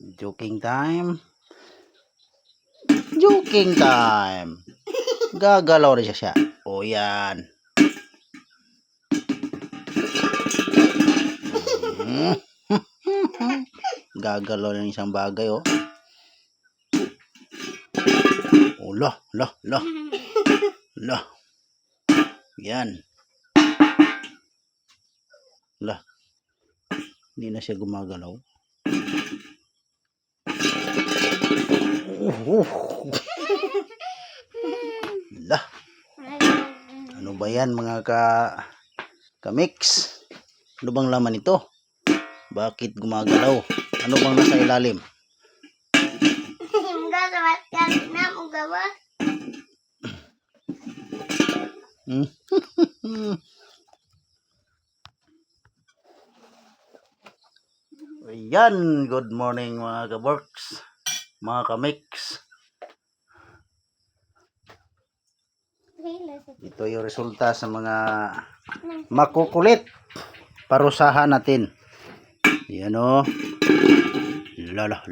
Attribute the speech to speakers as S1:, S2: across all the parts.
S1: Joking time. Joking time. Gagalaw rin siya. O yan. Gagalaw ng isang bagay, oh. Oh, lah. Yan. Lah. Hindi na siya gumagalaw. Lah. Ano ba yan mga ka-mix? Ano bang laman ito? Bakit gumagalaw? Ano bang nasa ilalim? Ayan, good morning mga ka-works, mga ka-mix. Ito yung resulta sa mga makukulit parusahan natin. Yan o. Lala.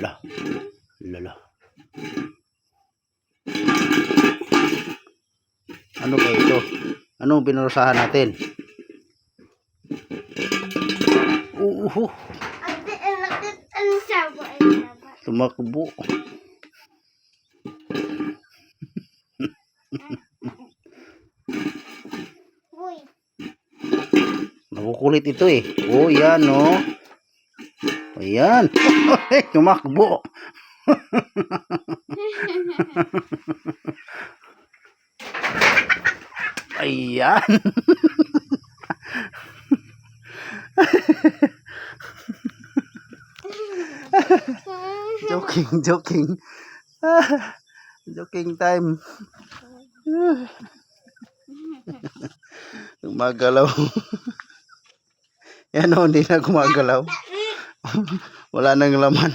S1: Ano ba ito? Anong pinarusahan natin? Tumakbo. Nakukulit ito eh. Oh, yan oh. Ayan. Tumakbo. Ayan. Joking. Joking time. Gumagalaw. Yan o, hindi na gumagalaw. Wala nang laman.